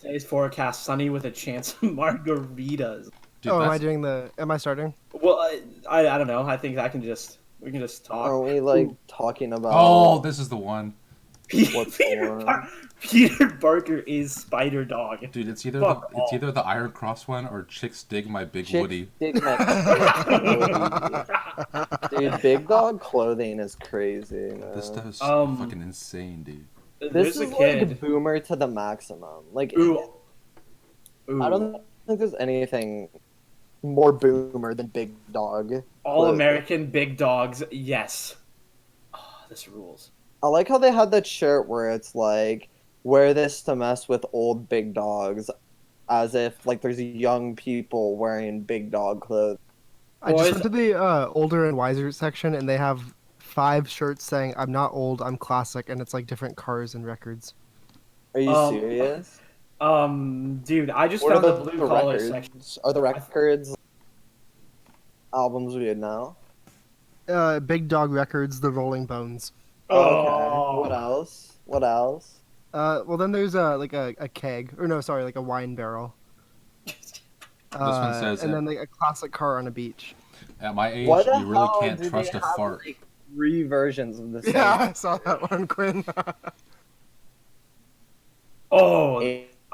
Today's forecast sunny with a chance of margaritas. Dude, Oh, that's... am I starting? Well, I don't know. I think we can just talk. Aren't we like talking about? Oh, this is the one. What's Peter Parker is Spider Dog. Dude, it's either Fuck it's either the Iron Cross one or Chicks Dig My Big Woody. Dig my Woody. Dude, Big Dog clothing is crazy, man. This stuff is fucking insane, dude. This is like boomer to the maximum. Like, Ooh. I don't think there's anything more boomer than Big Dog. All American Big Dogs, yes. Oh, this rules. I like how they had that shirt where it's like, wear this to mess with old big dogs, as if like there's young people wearing big dog clothes. I just went to the older and wiser section, and they have 5 shirts saying "I'm not old, I'm classic," and it's like different cars and records. Are you serious? Dude, I just What found the are blue collar section. Are the records albums weird now? Big Dog Records, The Rolling Bones. Oh, okay. What else? Well then there's like a keg, or no, sorry, like a wine barrel. This one says, and then like a classic car on a beach. At my age, you really can't trust a fart. Like 3 versions of the same. Yeah, I saw that one, Quinn.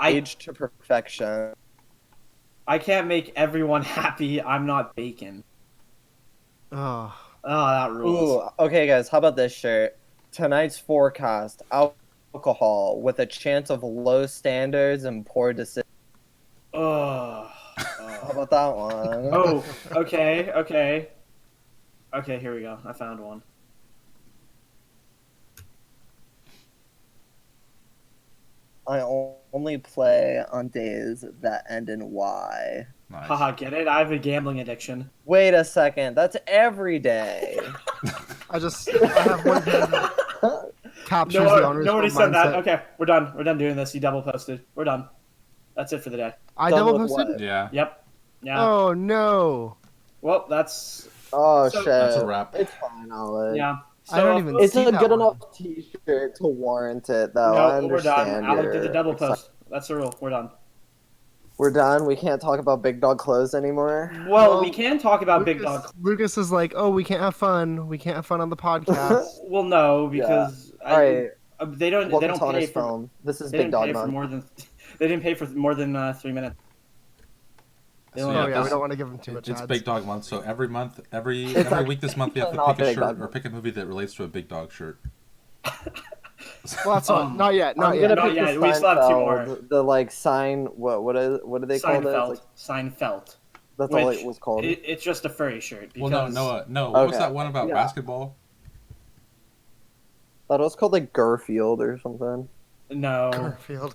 Age to perfection. I can't make everyone happy. I'm not bacon. Oh, that rules. Ooh, okay, guys, how about this shirt? Tonight's forecast: alcohol with a chance of low standards and poor decisions. How about that one? Oh, okay. Okay, here we go. I found one. I only play on days that end in Y. Nice. Haha, get it? I have a gambling addiction. Wait a second, that's every day. I have one thing that captures the honors. Nobody said that. Okay, we're done. We're done doing this. You double posted. We're done. That's it for the day. I double posted? Yeah. Yep. Yeah. Oh no. Well, that's. Shit. That's a wrap. It's fine, Alec. Yeah. So, I don't even. It's see a that good one. enough T-shirt to warrant it, though. No, I we're understand. done. Alec did the double post. That's the rule. We're done. We're done. We can't talk about Big Dog clothes anymore. Well, we can talk about Big Dog. Lucas is like, oh, we can't have fun. We can't have fun on the podcast. Well, no, because All right. They don't. Welcome They don't to Honors pay for. Film. This is They Big didn't Dog pay for Month. more than. They didn't pay for more than 3 minutes. So Oh yeah, this- we don't want to give him too much It's ads. Big Dog Month, so every month, every like- week this month, we have to not pick a Big shirt Dog or Month. pick a movie that relates to a Big Dog shirt. Well, that's not yet. Not I'm yet. gonna Not pick yet. the We still have 2 more. Seinfeld, the like sign. What do they call this? Like, Seinfeld. that's all it was called. It's just a furry shirt. Because... Well, no. What was Okay. that one about Yeah. basketball? Thought it was called like Garfield or something. No. Garfield.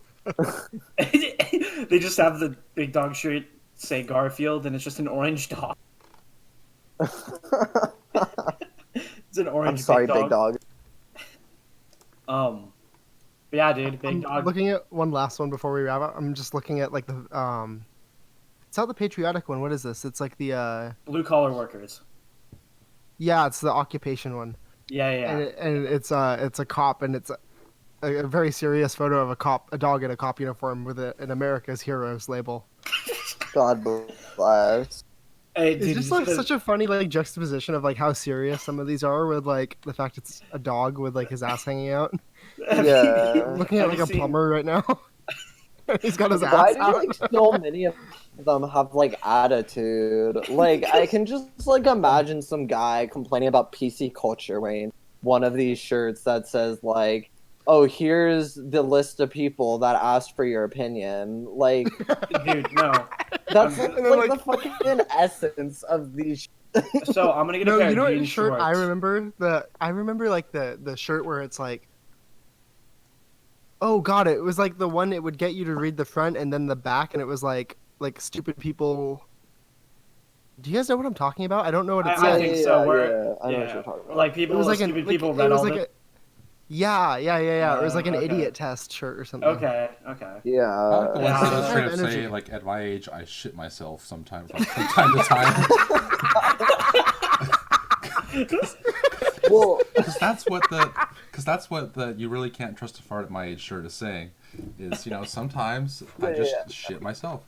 They just have the Big Dog shirt say Garfield, and it's just an orange dog. It's an orange. I'm sorry, Big Dog. But yeah, dude, Big Dog. Looking at one last one before we wrap up. I'm just looking at like the It's not the patriotic one. What is this? It's like the Blue collar workers. Yeah, it's the occupation one. Yeah. And it's a cop, and it's a very serious photo of a dog in a cop uniform with an America's Heroes label. God bless. Hey, It's dude, just like such a funny like juxtaposition of like how serious some of these are with like the fact it's a dog with like his ass hanging out. Yeah. I'm looking at like a plumber right now. He's got his Why ass do out. like so many of them have like attitude? Like I can just like imagine some guy complaining about PC culture wearing one of these shirts that says like, "Oh, here's the list of people that asked for your opinion." Like, dude, no. that's like the fucking essence of these. So I'm gonna get a No, pair you know of what jean shirt shorts. I remember like the shirt where it's like, oh god, it was like the one it would get you to read the front and then the back, and it was like stupid people. Do you guys know what I'm talking about? I don't know what it I says. think so. I know what you're talking about. Like people, It was like stupid people read it was all like the. Yeah. It was like an Okay. idiot test shirt or something. Okay. Yeah. I like the ones Yeah. that just straight up Energy. say, like, at my age, I shit myself sometimes from time to time. Well, Because that's what the you really can't trust a fart at my age shirt is saying. Is sometimes I just Yeah. shit myself.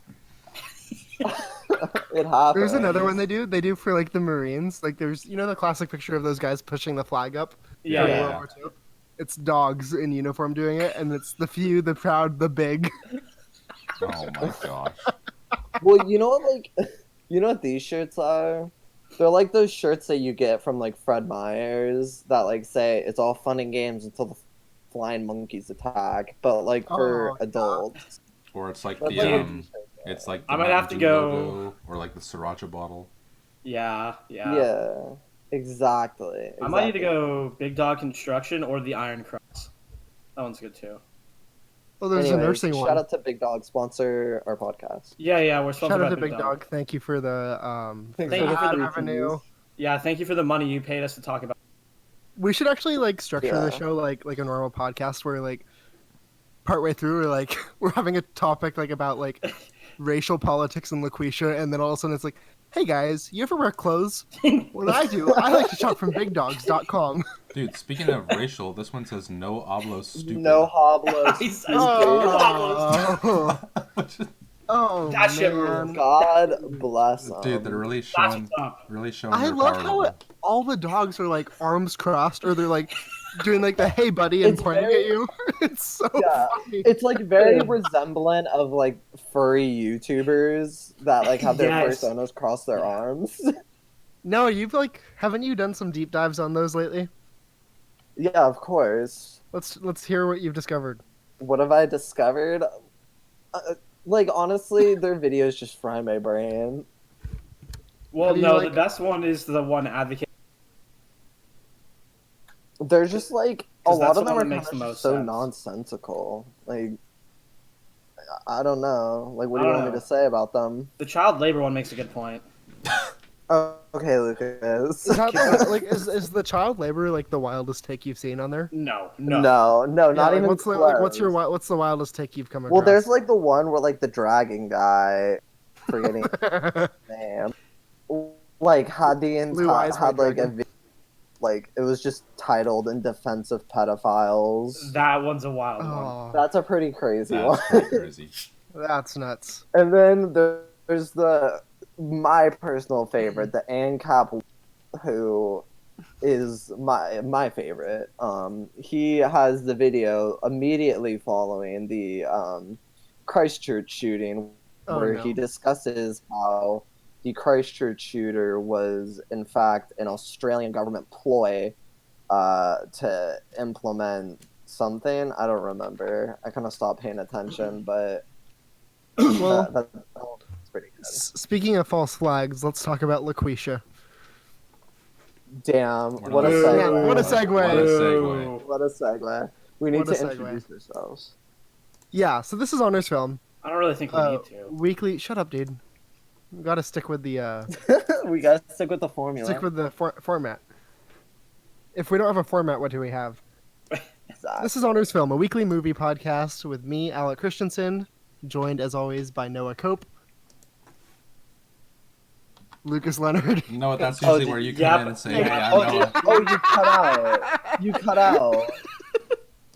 it happens. There's another one they do. They do for like the Marines. Like there's the classic picture of those guys pushing the flag up Yeah, during yeah. World War II. It's dogs in uniform doing it, and it's the few, the proud, the big. Oh my gosh. Well, you know what, like, you know what these shirts are? They're like those shirts that you get from like Fred Meyer's that like say it's all fun and games until the flying monkeys attack, but like for Oh, yeah. adults. Or it's like That's the like it's like I the might have Mountain to Dew go- logo, or like the sriracha bottle. Yeah. Yeah, exactly. I might need to exactly. go Big Dog Construction or the Iron Cross. That one's good too. Oh, there's Anyways, a nursing shout one. out to Big Dog, sponsor our podcast. Yeah, we're sponsored Shout out by to Big Dog. Thank you for the Thanks Thank for you for the the free revenue. teas. Yeah, thank you for the money you paid us to talk about. We should actually like structure the Yeah. show like a normal podcast where like partway through we're like we're having a topic like about like racial politics in Loqueesha, and then all of a sudden it's like, hey guys, you ever wear clothes? What I do, I like to shop from BigDogs.com. Dude, speaking of racial, this one says no hablo stupid. No hoblos. Nice. Oh, oh That shit man. God bless them. Dude, they're really That's showing what's up. I their love power how level. all the dogs are like arms crossed, or they're like doing like the hey buddy and It's pointing very- at you. It's so Yeah. funny. It's like very resemblant of like furry YouTubers that like have their Yes. personas cross their arms. No, you've like haven't you done some deep dives on those lately? Yeah, of course. Let's hear what you've discovered. What have I discovered? Like honestly, their videos just fry my brain. Well, How do you no, like- the best one is the one advocate. They're just like a 'Cause lot that's of the them one are that kind makes of the just most so sense. nonsensical. Like I don't know. Like what I do you don't want me know. to say about them? The child labor one makes a good point. Oh, okay, Lucas. Is that the, like is the child labor like the wildest take you've seen on there? No. No, Yeah, not like, even what's the, close. like what's the wildest take you've come across? Well, there's like the one where like the dragon guy, forgetting his name, like had the Blue Eyes entire White had like Dragon. like it was just titled "In Defense of Pedophiles." That one's a wild one. Oh, That's a pretty crazy That's one. pretty crazy. that's nuts. And then there's my personal favorite, the ANCAP, who is my favorite. He has the video immediately following the Christchurch shooting, Oh, where no. he discusses how the Christchurch shooter was in fact an Australian government ploy to implement something. I don't remember. I kind of stopped paying attention, but Well, that's pretty good. speaking of false flags, let's talk about Loqueesha. Damn, What what a a- segue. What a segue. What a segue. Boo. What a segue. We need What a to segue. introduce ourselves. Yeah, so this is Honors Film. I don't really think we need to. Weekly. Shut up, dude. We gotta stick with the We gotta stick with the formula. stick with the format. If we don't have a format, what do we have? Exactly. This is Honors Film, a weekly movie podcast with me, Alec Christensen, joined as always by Noah Cope, Lucas Leonard. No, that's Oh, usually where you come yep. in and say, "Hey, Oh, I'm Noah." Oh, you cut out. You cut out.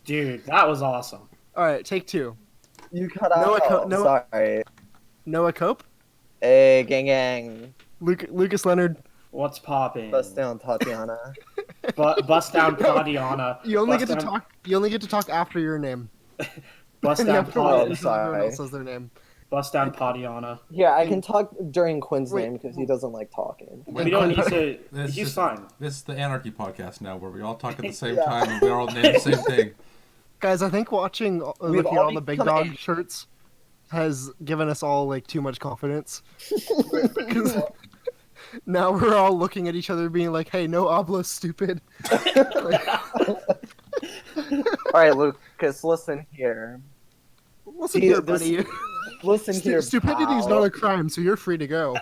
Dude, that was awesome. All right, take two. You cut Noah out. Co- Sorry. Noah Cope, Hey, gang. Lucas Leonard. What's popping? Bust down, Tatiana. Bust down Padiana. You only Bust get to down- talk. You only get to talk after your name. Bust And you down have to wait Oh, Pod. until everyone sorry. else says their name. Bust down Padiana. Here, I can talk during Quinn's Wait. name because he doesn't like talking. We don't need to. This He's is- fine. This is the Anarchy podcast now, where we all talk at the same Yeah. time and we all name the same thing. Guys, I think looking at all all the big become dog a- shirts has given us all like too much confidence. Because now we're all looking at each other being like, hey, no hablo stupid. All right, Lucas, listen here. Listen See, here, this- buddy. Listen here, Stupidity is pal. not a crime, so you're free to go.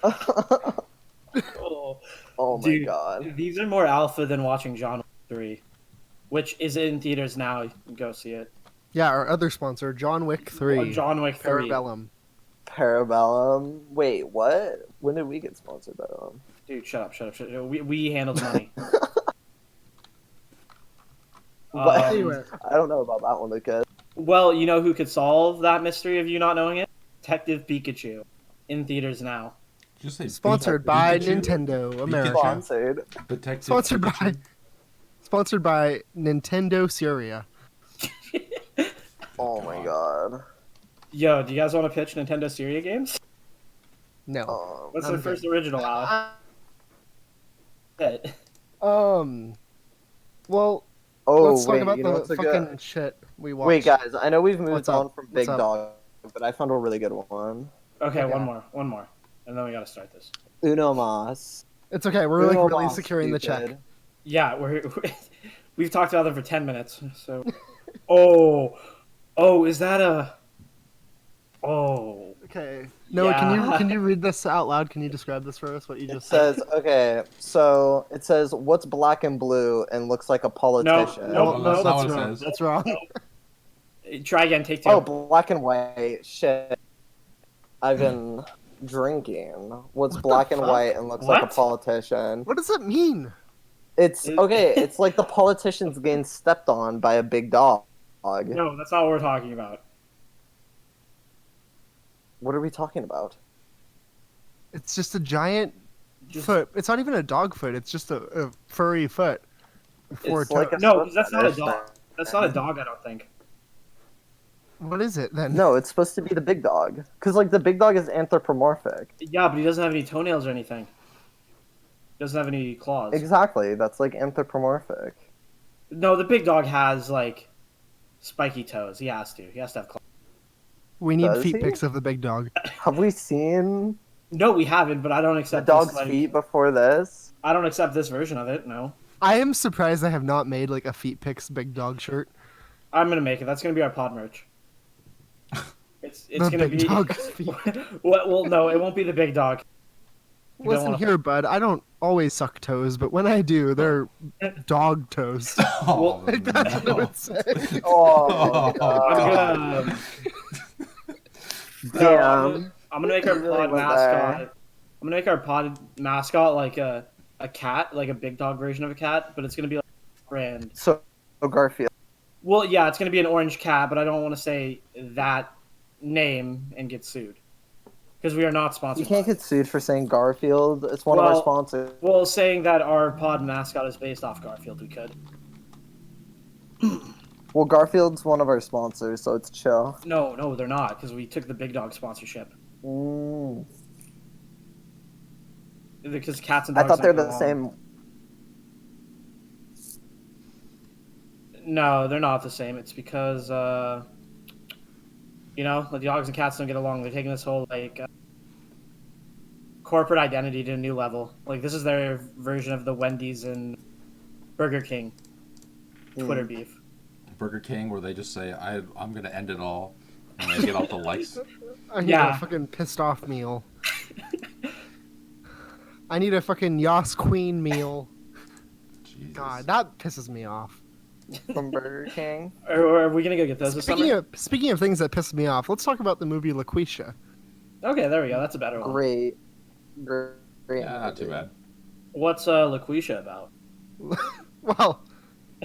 Oh, Oh my Dude, god. These are more alpha than watching John Wick 3, which is in theaters now. You can go see it. Yeah, our other sponsor, John Wick 3. Oh, John Wick 3. Parabellum. Parabellum. Wait, what? When did we get sponsored by them? Dude, shut up. We handle the money. Anyway, I don't know about that one, Lucas. Well, you know who could solve that mystery of you not knowing it? Detective Pikachu, in theaters now. Did you say sponsored by Pikachu? Nintendo America. Sponsored. Detective Sponsored by Pikachu? sponsored by Nintendo Syria. Oh my god. Yo, do you guys want to pitch Nintendo Syria games? No. What's I'm their good. first original, Alec? Hit. Well, Oh, let's talk wait, about you know the what's a fucking good... shit we watched. Wait, guys, I know we've moved What's up? on from What's Big up? Dog, but I found a really good one. Okay, Okay. one more, and then we gotta start this. Uno Mas. It's okay. We're like Uno really Mas, securing the check. stupid. Yeah, we've talked about them for 10 minutes. So, oh, is that a? Oh, Okay. Noah, Yeah. can you read this out loud? Can you describe this for us? What you It just said? says, okay, so it says, what's black and blue and looks like a politician? No, that's not what it wrong. says. That's wrong. try again. Take two. Oh, black and white. Shit. I've been drinking. What's What black the and fuck? white and looks like a What? politician? What does it mean? It's okay. It's like the politician's getting stepped on by a big dog. No, that's not what we're talking about. What are we talking about? It's just a giant Just- foot. It's not even a dog foot. It's just a furry foot. Four It's like toes. a No, foot 'cause that's not a fetish dog. That's not a dog. I don't think. What is it then? No, it's supposed to be the big dog. Because, like, the big dog is anthropomorphic. Yeah, but he doesn't have any toenails or anything. He doesn't have any claws. Exactly. That's, like, anthropomorphic. No, the big dog has like spiky toes. He has to. He has to have claws. We need Does feet he? pics of the big dog. Have we seen No, we haven't. But I don't the accept dog's this, like, feet before this? I don't accept this version of it. No, I am surprised I have not made like a feet pics big dog shirt. I'm gonna make it. That's gonna be our pod merch. It's The gonna big be. dog's feet. Well, no, it won't be the big dog. You don't Listen wanna- here, bud. I don't always suck toes, but when I do, they're dog toes. Oh, Like, that's what I no. would say. Oh, I'm God. gonna. Damn. I'm gonna make our Really pod went mascot. there. I'm gonna make our pod mascot like a cat, like a big dog version of a cat, but it's gonna be like a brand. So, Garfield. Well, yeah, it's gonna be an orange cat, but I don't want to say that name and get sued because we are not You sponsored. can't get sued for saying Garfield. It's one of Well- our sponsors. Well, saying that our pod mascot is based off Garfield, we could. Well, Garfield's one of our sponsors, so it's chill. No, they're not because we took the big dog sponsorship. Mm. Because cats and I dogs. thought they're don't the get same. along. No, they're not the same. It's because the dogs and cats don't get along. They're taking this whole corporate identity to a new level. Like this is their version of the Wendy's and Burger King Twitter beef. Burger King, where they just say, I'm going to end it all, and they get all the likes. I need Yeah. a fucking pissed off meal. I need a fucking Yas Queen meal. Jesus. God, that pisses me off. From Burger King. Or are we gonna go get those? this summer? Speaking of things that piss me off, let's talk about the movie Loqueesha. Okay, there we go. That's a better one. Great. Yeah, not too bad. What's Loqueesha about?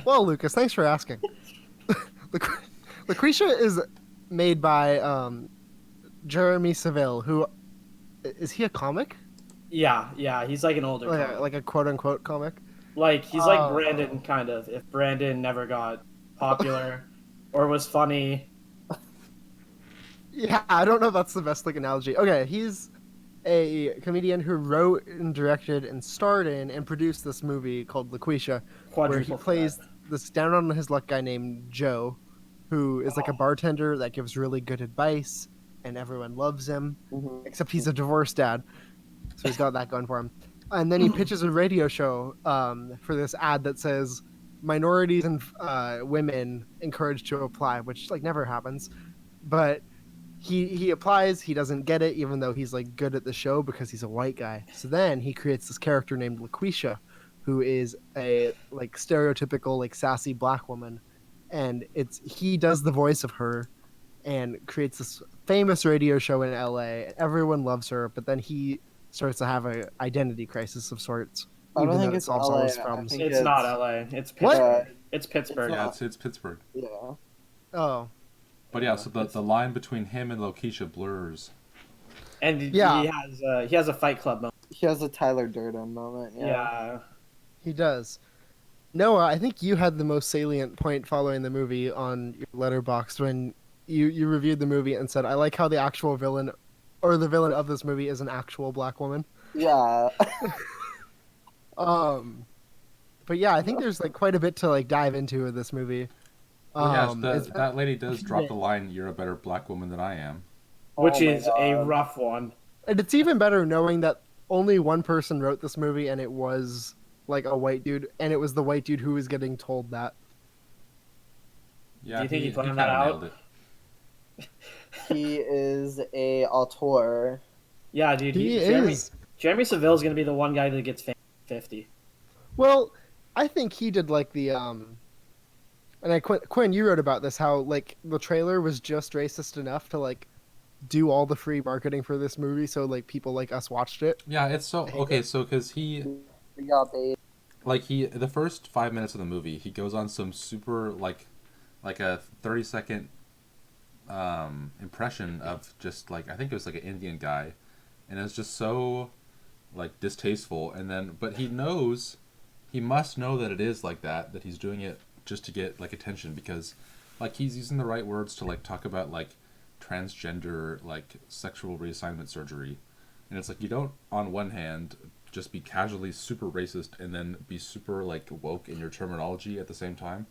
Well, Lucas, thanks for asking. Loqueesha is made by Jeremy Seville, who is he a comic? Yeah, he's like an older comic. Like a quote unquote comic. Like he's like Oh. Brandon, kind of. If Brandon never got popular or was funny. Yeah, I don't know if that's the best like analogy. Okay, he's a comedian who wrote and directed and starred in and produced this movie called Loqueesha, where he Quadruple plays threat. this down on his luck guy named Joe, who is like a bartender that gives really good advice and everyone loves him, Mhm. except he's a divorced dad, so he's got that going for him. And then he pitches a radio show for this ad that says minorities and women encouraged to apply, which like never happens, but he applies, he doesn't get it, even though he's like good at the show because he's a white guy. So then he creates this character named Loqueesha, who is a like stereotypical like sassy black woman, and he does the voice of her, and creates this famous radio show in LA. Everyone loves her, but then he starts to have a identity crisis of sorts. I don't even think though it it's solves all LA, his I problems. think It's not LA. It's What? Pittsburgh. It's Pittsburgh. Yeah, it's Pittsburgh. Yeah. Oh, But yeah, so the line between him and Loqueesha blurs. And Yeah. he has a Fight Club moment. He has a Tyler Durden moment. Yeah. he does. Noah, I think you had the most salient point following the movie on your letterbox when you reviewed the movie and said, "I like how the actual villain, or the villain of this movie, is an actual black woman." Yeah. But yeah, I think there's like quite a bit to like dive into with this movie. Well, It's- that lady does drop the line, "You're a better black woman than I am." Which Oh my is a God. rough one. And it's even better knowing that only one person wrote this movie, and it was like a white dude, and it was the white dude who was getting told that. Yeah, Do you think he planned kinda that out? nailed it. He is a auteur. Yeah, dude. He Jeremy, is. Jeremy Seville's gonna be the one guy that gets 50. Well, I think he did like the and Quinn, you wrote about this, how like the trailer was just racist enough to like do all the free marketing for this movie, so like people like us watched it. Yeah, it's so okay. So because he the first 5 minutes of the movie, he goes on some super like a 30-second impression of just like, I think it was like an Indian guy, and it's just so like distasteful. And then but he must know that it is like that he's doing it just to get like attention, because like he's using the right words to like talk about like transgender like sexual reassignment surgery, and it's like you don't on one hand just be casually super racist and then be super like woke in your terminology at the same time.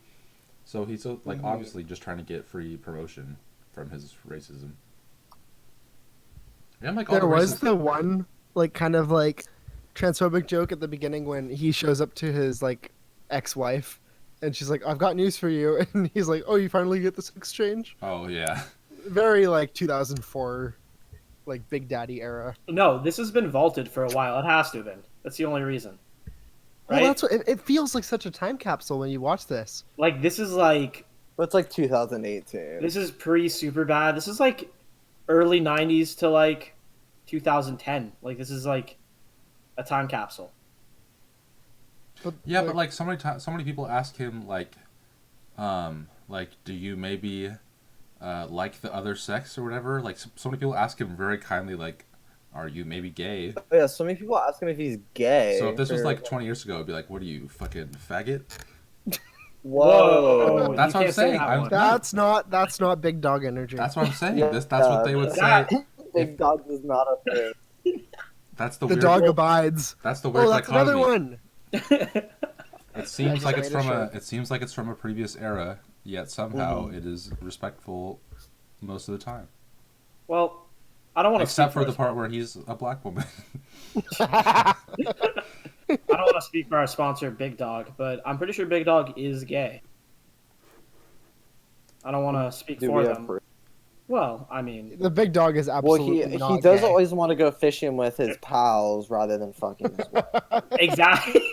So he's like obviously just trying to get free promotion from his racism. And like all There the was racist- the one like kind of like transphobic joke at the beginning when he shows up to his like ex-wife, and she's like, "I've got news for you," and he's like, "Oh, you finally get this exchange?" Oh yeah. Very like 2004, like Big Daddy era. No, this has been vaulted for a while. It has to have been. That's the only reason. Right? Well, that's what it feels like, such a time capsule when you watch this. Like, this is like... But it's like 2018. This is pre-Superbad. This is like early 90s to like 2010. Like, this is like a time capsule. Yeah, but like so many people ask him like do you maybe like the other sex or whatever? Like so many people ask him very kindly like, are you maybe gay? Yeah, so many people ask him if he's gay. So if this was or- like 20 years ago, it'd be like, what are you, fucking faggot? Whoa. That's You what I'm can't say saying. that I'm- one. That's not big dog energy. That's what I'm saying. Yeah, That's what they would say. Big dog is not a thing. That's the the weird. dog abides. That's the weird Oh, that's dichotomy. another one. It seems like it's made a from a. shirt. It seems like it's from a previous era, yet somehow it is respectful most of the time. Well, I don't want to Except for the part where he's a black woman. I don't want to speak for our sponsor, Big Dog, but I'm pretty sure Big Dog is gay. I don't want to speak Do for we have them. proof? Well, I mean, The big dog is Well, absolutely he not does gay. always want to go fishing with his pals rather than fucking his wife. exactly.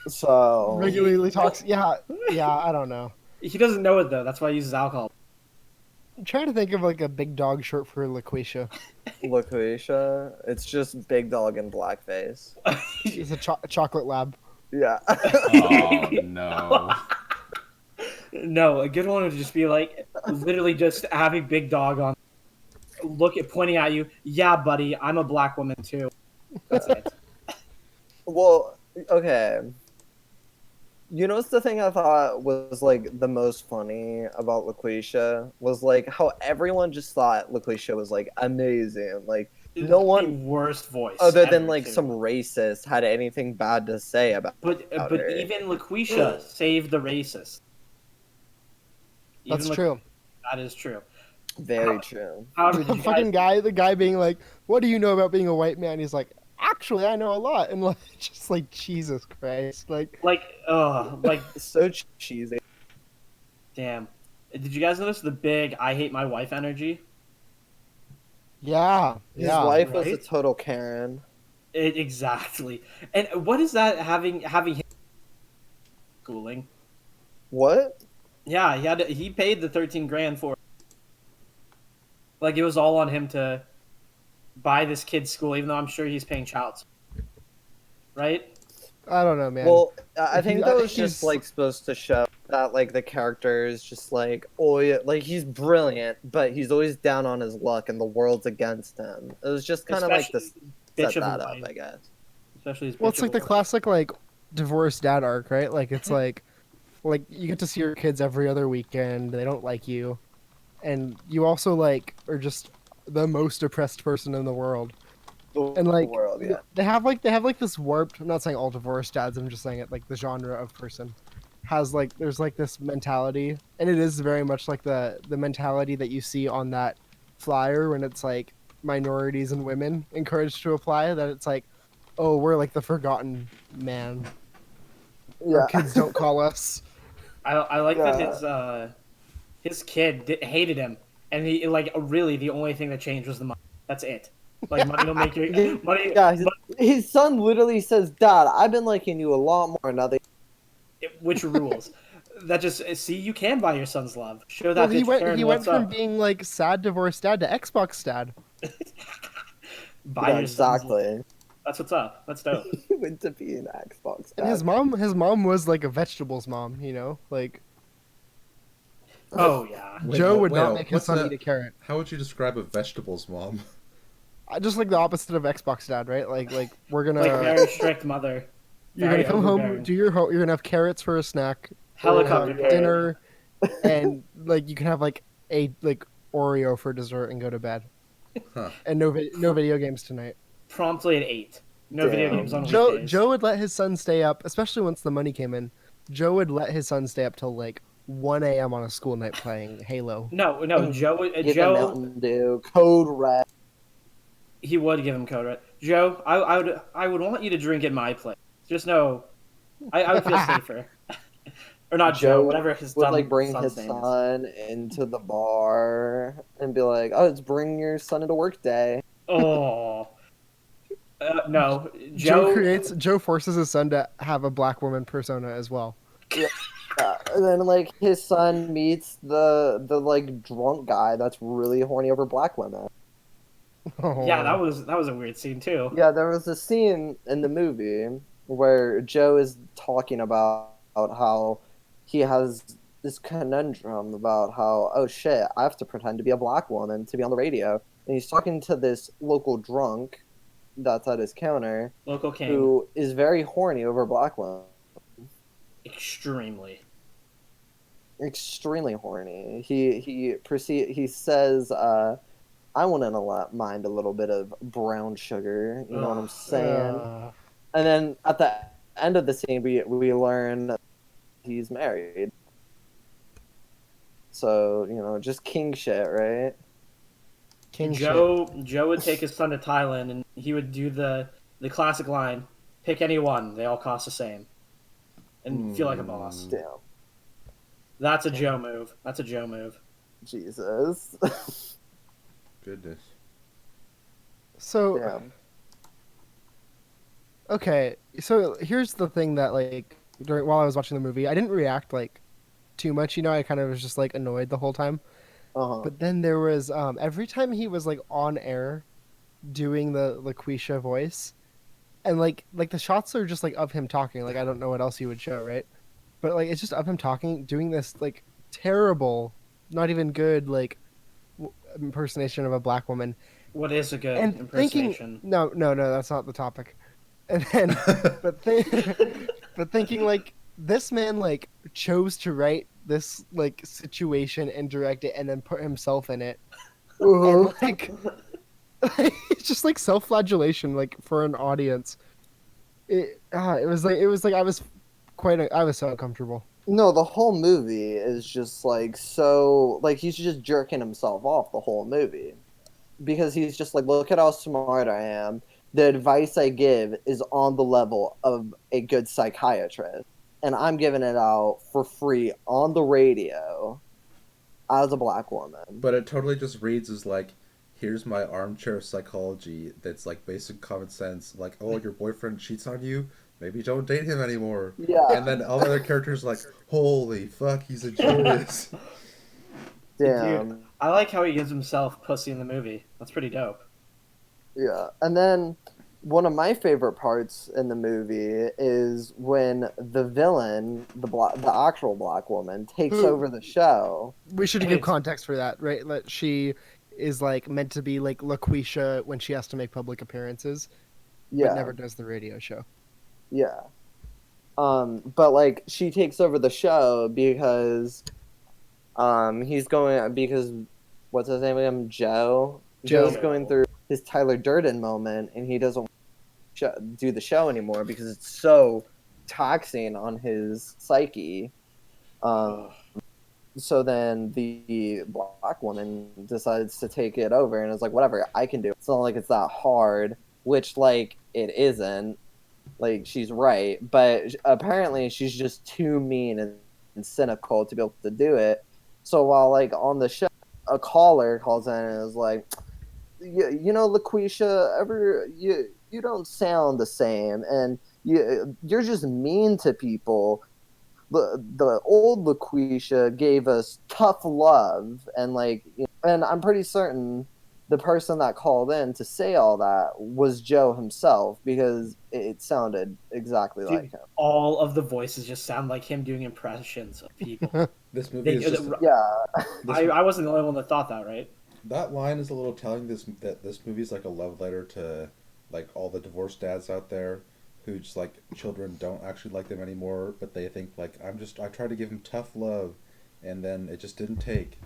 So regularly talks. Yeah, I don't know. He doesn't know it though. That's why he uses alcohol. I'm trying to think of like a big dog shirt for Loqueesha. Loqueesha, it's just big dog in blackface. He's a chocolate lab. Yeah. Oh no. No, a good one would just be like literally just having Big Dog on, pointing at you. Yeah, buddy, I'm a black woman too. That's it. Well, okay. You know what's the thing I thought was like the most funny about Loqueesha was like how everyone just thought Loqueesha was like amazing. Like no The one worst voice other than ever, like too. some racist had anything bad to say about But her. even Loqueesha saved the racist. That's Even true. That is true. Very true. However, did The you fucking guys, the guy being like, "What do you know about being a white man?" He's like, "Actually, I know a lot," and like, just like Jesus Christ, like, like So cheesy. damn. Did you guys notice the big "I hate my wife" energy? yeah, His yeah. wife was a right? total Karen. Exactly. And what is that having him schooling? What? Yeah, he paid the 13 grand for it. Like it was all on him to buy this kid's school, even though I'm sure he's paying child support. Right? I don't know, man. Well, I If think you- that I was think just he's- like supposed to show that like the character is just like, oh yeah, like he's brilliant, but he's always down on his luck and the world's against him. It was just kind of like this Bitch set of a that up, wife. I guess. Especially his Well, bitch it's of like a the wife. classic like divorced dad arc, right? Like it's like you get to see your kids every other weekend. They don't like you, and you also like are just the most oppressed person in the world. And The like world, yeah. they have like this warped. I'm not saying all divorced dads. I'm just saying it like the genre of person has like there's like this mentality, and it is very much like the mentality that you see on that flyer when it's like minorities and women encouraged to apply. That it's like, oh, we're like the forgotten man. Our Yeah. kids don't call us. I like Yeah. that his kid hated him, and he like really the only thing that changed was the money. That's it. Like money will make you money. Yeah, but his son literally says, "Dad, I've been liking you a lot more now." which rules? That just see you can buy your son's love. Show Well, that bitch Karen he went what's from up. being like sad divorced dad to Xbox dad. Buy Yeah, your son's love. exactly. That's what's up. That's dope. He went to be an Xbox. And Dad. his mom was like a vegetables mom, you know, like Oh yeah. Wait, Joe would wait, not make his what's son that? eat a carrot. How would you describe a vegetables mom? Just like the opposite of Xbox dad, right? Like we're gonna Like very strict mother. you're Very gonna come home, overbearing. do your you're gonna have carrots for a snack, Helicopter parent. dinner, and like you can have like a like Oreo for dessert and go to bed. Huh. And no video games tonight. Promptly at 8. No video Damn. games on weekdays. Joe would let his son stay up, especially once the money came in. Joe would let his son stay up till like 1 a.m. on a school night playing Halo. No, Joe. Give him Joe. Mountain Dew, Code Red. He would give him code red. Joe, I would want you to drink at my place. Just know, I would feel safer. Or not Joe, whatever his would dumb like bring son's his name is. son into the bar and be like, "Oh, it's bring your son into work day." Oh. No, Joe forces his son to have a black woman persona as well. And then like his son meets the like drunk guy that's really horny over black women. Yeah, that was a weird scene too. Yeah, there was a scene in the movie where Joe is talking about how he has this conundrum about how, oh shit, I have to pretend to be a black woman to be on the radio. And he's talking to this local drunk that's at his counter Local king. who is very horny over black women. Extremely. Extremely horny. He says, I wouldn't mind a little bit of brown sugar, you know what I'm saying? And then at the end of the scene, we learn that he's married. So, you know, just king shit, right? King shit. Joe would take his son to Thailand and he would do the classic line, pick any one, they all cost the same. And feel like a boss. Damn. That's a Joe move. That's a Joe move. Jesus. Goodness. So Damn. okay, so here's the thing that like while I was watching the movie, I didn't react like too much. You know, I kind of was just like annoyed the whole time. Uh-huh. But then there was every time he was like on air doing the Loqueesha voice, and like the shots are just like of him talking. Like I don't know what else he would show, right? But like it's just of him talking, doing this like terrible, not even good like impersonation of a black woman. What is a good And impersonation? thinking, no, that's not the topic. And then, but thinking like this man like chose to write this like situation and direct it and then put himself in it. And like it's just like self-flagellation like for an audience. It was like I was so uncomfortable. No, the whole movie is just like so like he's just jerking himself off the whole movie. Because he's just like, look at how smart I am. The advice I give is on the level of a good psychiatrist. And I'm giving it out for free on the radio as a black woman. But it totally just reads as like, here's my armchair psychology that's like basic common sense. Like, oh, your boyfriend cheats on you? Maybe don't date him anymore. Yeah. And then all the other characters are like, holy fuck, he's a genius. Damn. Dude, I like how he gives himself pussy in the movie. That's pretty dope. Yeah. And then one of my favorite parts in the movie is when the villain, the actual black woman, takes Who- over the show. We should Hey, give it's- context for that, right? That she is like meant to be like Loqueesha when she has to make public appearances, Yeah, but never does the radio show. yeah. But like she takes over the show because he's going because what's his name again? Joe. Joe's going through his Tyler Durden moment, and he doesn't do the show anymore because it's so taxing on his psyche. So then the black woman decides to take it over and is like, whatever, I can do it. It's not like it's that hard, which like it isn't. Like she's right, but apparently she's just too mean and cynical to be able to do it. So while like on the show, a caller calls in and is like, you know, Loqueesha, you don't sound the same, and you're just mean to people. The old Loqueesha gave us tough love, and like, and I'm pretty certain the person that called in to say all that was Joe himself because it sounded exactly Dude, like him. all of the voices just sound like him doing impressions of people. This movie is just Yeah, I wasn't the only one that thought that, right? that line is a little telling. That this movie is like a love letter to like all the divorced dads out there who just like children don't actually like them anymore, but they think like I tried to give him tough love, and then it just didn't take.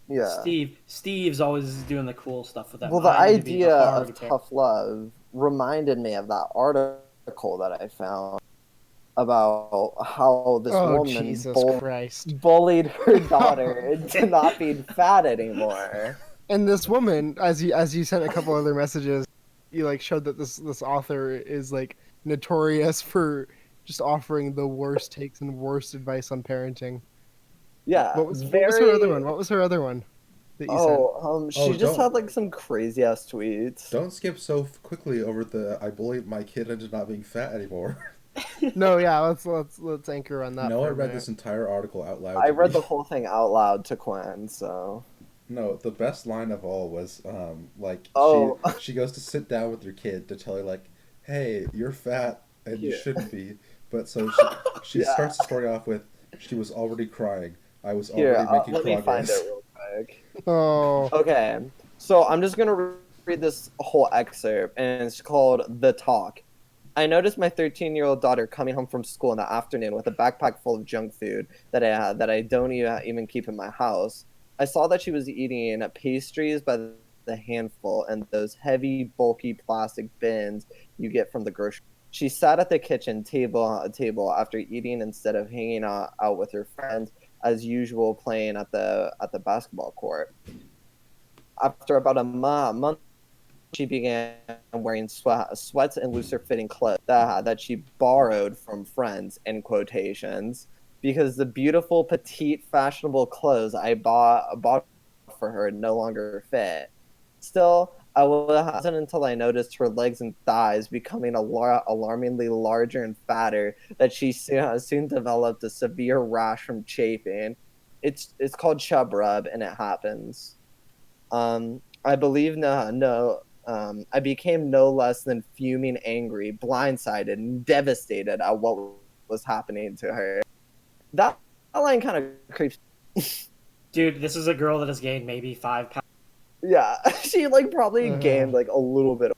yeah. Steve's always doing the cool stuff with that. Well, the I need to be idea hard of guitar. tough love reminded me of that article that I found about how this Oh woman Jesus Christ! bullied her daughter into not being fat anymore. And this woman, as you sent a couple other messages, you like showed that this author is like notorious for just offering the worst takes and worst advice on parenting. Yeah, What was her other one? What was her other one that you sent? She just had like some crazy ass tweets. Don't skip so quickly over the I bullied my kid into not being fat anymore. No, yeah, let's anchor on that. No, for I a read minute. this entire article out loud. I to read me. the whole thing out loud to Quinn, so. No, the best line of all was like Oh. she goes to sit down with your kid to tell her like, hey, you're fat and you Yeah. shouldn't be. But so she Yeah. starts the story off with, she was already crying. I was Here, already making let me find progress. it real quick. Oh, Okay, so I'm just gonna read this whole excerpt, and it's called "The Talk." I noticed my 13-year-old daughter coming home from school in the afternoon with a backpack full of junk food that I don't even keep in my house. I saw that she was eating pastries by the handful and those heavy, bulky plastic bins you get from the grocery. She sat at the kitchen table after eating instead of hanging out with her friends as usual, playing at the basketball court. After about a month, she began wearing sweats and looser fitting clothes that she borrowed from friends, in quotations, because the beautiful, petite, fashionable clothes I bought for her no longer fit. Still, I wasn't until I noticed her legs and thighs becoming alarmingly larger and fatter that she soon developed a severe rash from chafing. It's called chub rub, and it happens. I believe I became no less than fuming, angry, blindsided, and devastated at what was happening to her. That line kind of creeps. Dude, this is a girl that has gained maybe 5 pounds. Yeah, she like probably gained like a little bit.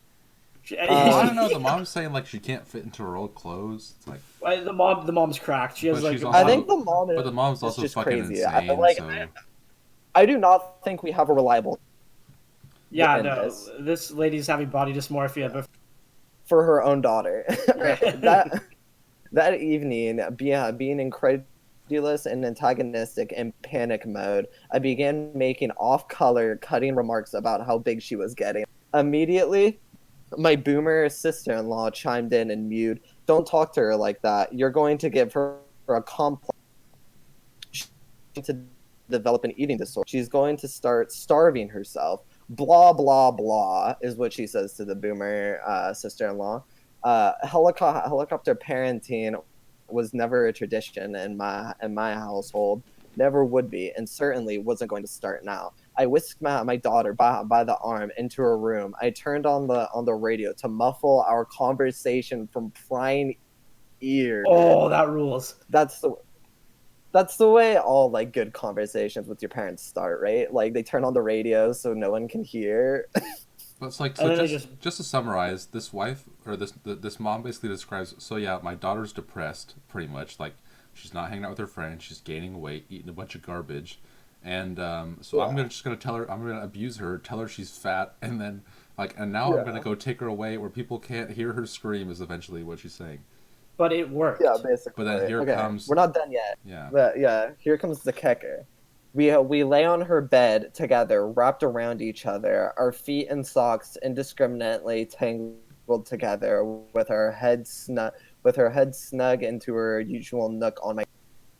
I don't know. The mom's saying like she can't fit into her old clothes. It's like The mom's cracked. She has But like. she's also- I think the mom is. but the mom's is also just fucking crazy. insane. So I do not think we have a reliable Yeah, in no. This lady's having body dysmorphia, but for her own daughter. that evening, being incredulous and antagonistic in panic mode, I began making off-color, cutting remarks about how big she was getting. Immediately, my boomer sister-in-law chimed in and mewed, "Don't talk to her like that. You're going to give her a complex. She's going to develop an eating disorder. She's going to start starving herself. Blah, blah, blah," is what she says to the boomer sister-in-law. Helicopter parenting was never a tradition in my household. Never would be, and certainly wasn't going to start now. I whisked my daughter by the arm into her room. I turned on the radio to muffle our conversation from prying ears. Oh, that rules. That's the way all like good conversations with your parents start, right? Like they turn on the radio so no one can hear. But it's like, And so then just to summarize, this wife or this mom basically describes. So yeah, my daughter's depressed, pretty much. Like she's not hanging out with her friends. She's gaining weight, eating a bunch of garbage, and so I'm just gonna tell her. I'm gonna abuse her, tell her she's fat, and then now I'm gonna go take her away where people can't hear her scream. Is eventually what she's saying. But it worked. Yeah, basically. But then here comes. We're not done yet. Yeah. But yeah, here comes the kicker. We lay on her bed together, wrapped around each other, our feet in socks indiscriminately tangled together, with her head snug into her usual nook on my.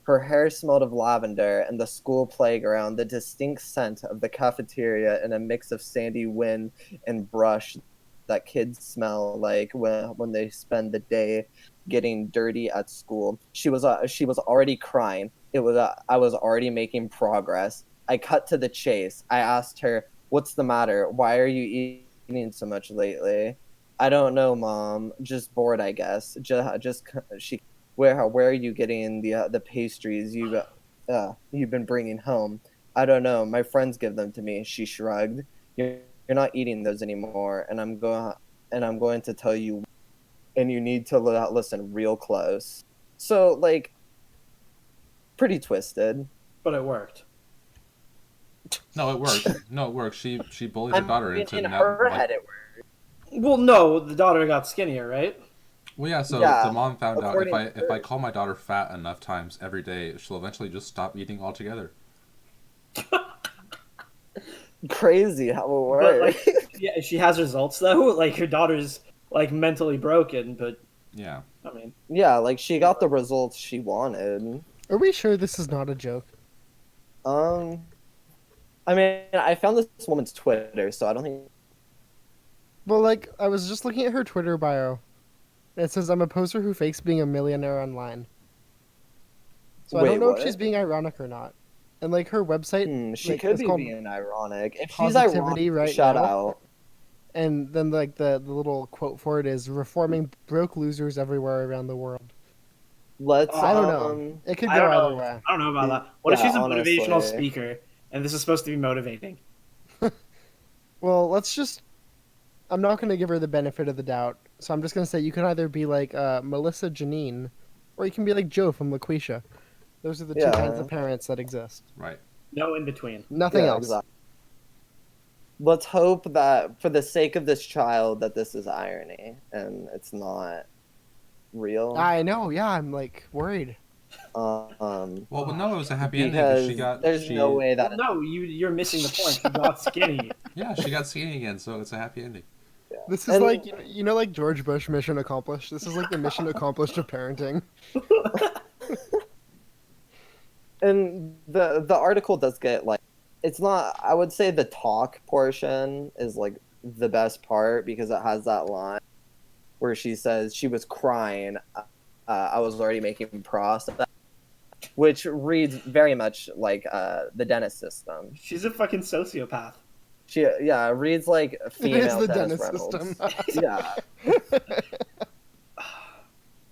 Her hair smelled of lavender and the school playground, the distinct scent of the cafeteria, and a mix of sandy wind and brush that kids smell like when they spend the day getting dirty at school. She was already crying. I was already making progress. I cut to the chase. I asked her, "What's the matter? Why are you eating so much lately?" "I don't know, Mom. Just bored, I guess." Where are you getting the pastries you've been bringing home?" "I don't know. My friends give them to me." She shrugged. You're not eating those anymore, and I'm going to tell you, and you need to listen real close. So like, pretty twisted. But it worked. No, it worked. No, it worked. She bullied her daughter into in now. her head it worked. Well, no, the daughter got skinnier, right? Well, yeah. So Yeah, the mom found out according if I call my daughter fat enough times every day, she'll eventually just stop eating altogether. Crazy how it But works. like, yeah, she has results though. Like her daughter's like mentally broken, but Yeah. I mean, Yeah, like she got the results she wanted. Are we sure this is not a joke? I mean, I found this woman's Twitter, so I don't think. Well, like, I was just looking at her Twitter bio. And it says, "I'm a poser who fakes being a millionaire online." So I Wait, don't know what? if she's being ironic or not. And, like, her website... She like, could it's be called being ironic. If she's Positivity ironic, right shout now. out. And then, like, the little quote for it is, "Reforming broke losers everywhere around the world." Let's. I don't know. It could I go don't either know. way. I don't know about that. What if Yeah, she's a motivational honestly. speaker and this is supposed to be motivating? Well, let's just... I'm not going to give her the benefit of the doubt. So I'm just going to say you can either be like Melissa Janine, or you can be like Joe from Loqueesha. Those are the two kinds of parents that exist. Right. No in between. Nothing Yeah, else. exactly. Let's hope that, for the sake of this child, that this is irony and it's not real. I know, yeah, I'm like worried. Well, no, it was a happy ending Because there's no way that. Well, no, you're missing the point. She got skinny. Yeah, she got skinny again, so it's a happy ending. This is And- like like George Bush mission accomplished. This is like the mission accomplished of parenting. And the article does get like, it's not. I would say the talk portion is like the best part because it has that line where she says she was crying. I was already making process, which reads very much like the dentist system. She's a fucking sociopath. It reads like a female It is the Dennis dentist Reynolds. system. Yeah,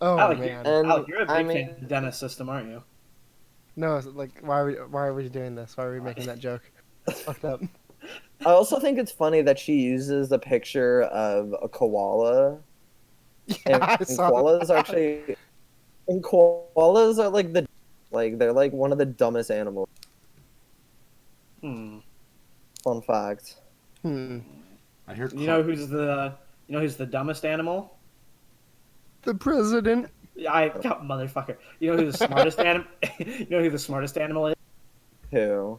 Oh Alec, man. And, Alec, you're a big I fan mean- of the dentist system, aren't you? No, it's like why are we doing this? Why are we making that joke? It's fucked up. I also think it's funny that she uses a picture of a koala. Yeah, I And saw koalas that. actually, and koalas are like they're like one of the dumbest animals. Hmm. Fun fact. I hear. You know who's the dumbest animal? The president. Motherfucker. You know who the smartest animal? You know who the smartest animal is? Who?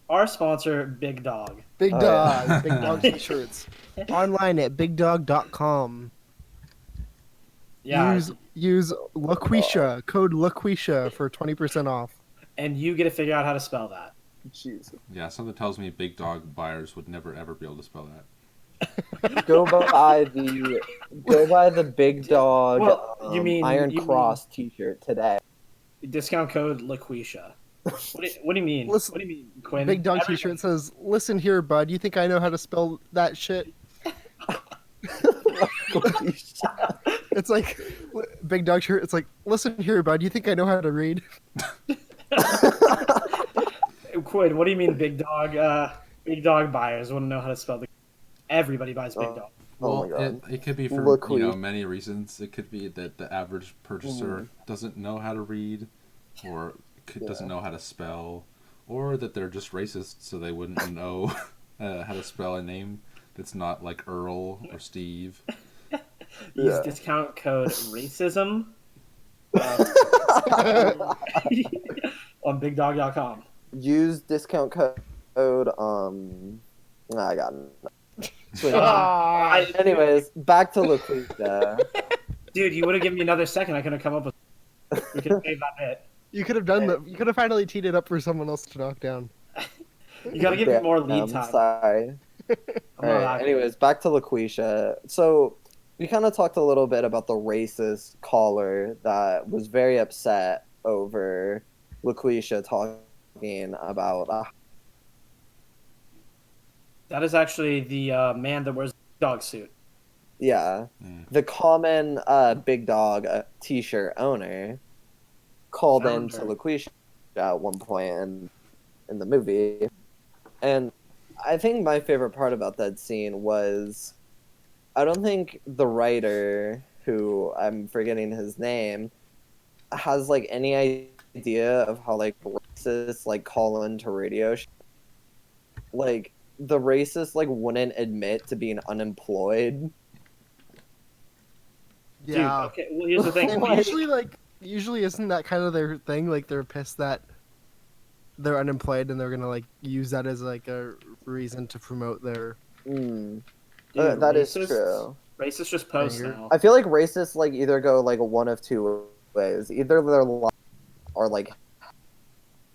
Our sponsor, Big Dog. Big Oh, Dog. yeah. Big Dog t-shirts. Online at bigdog.com. Yeah, Use Loqueesha, code Loqueesha for 20% off. and you get to figure out how to spell that. Jesus. Yeah, something tells me big dog buyers would never ever be able to spell that. Go buy the Big Dog Well, you mean- Iron you mean- Cross T-shirt today. Discount code Loqueesha. What do you mean? Listen- What do you mean, Quinn? Big Dog Everybody- T-shirt says, "Listen here, bud. You think I know how to spell that shit?" It's like Big Dog shirt. It's like, "Listen here, bud. You think I know how to read?" Quinn, what do you mean, big dog? Big dog buyers want to know how to spell the. Everybody buys big dog. Oh Well, my god. it could be for Loqueesha. many reasons. It could be that the average purchaser doesn't know how to read, or doesn't know how to spell, or that they're just racist, so they wouldn't know how to spell a name that's not like Earl or Steve. Use discount code racism on BigDog.com. Use discount code. I got it. Anyways, back to Loqueesha. Dude, you would have given me another second. I could have come up with. We could have made that bit. You could have done that. You could have finally teed it up for someone else to knock down. You gotta give me more lead time. Sorry. I'm not Alright, happy. anyways, back to Loqueesha. So we kind of talked a little bit about the racist caller that was very upset over Loqueesha talking about. That is actually the man that wears the dog suit. Yeah, the common big dog T-shirt owner called in to Loqueesha at one point in the movie, and I think my favorite part about that scene was, I don't think the writer, who I'm forgetting his name, has like any idea of how like racists like call into radio like the racist like wouldn't admit to being unemployed. Dude, Yeah. okay, well, here's the thing. And usually isn't that kind of their thing? Like they're pissed that they're unemployed and they're gonna like use that as like a reason to promote their. Dude, That is racists- true. Racists just post Anger. now. I feel like racists like either go like one of two ways. Either they're lying or like,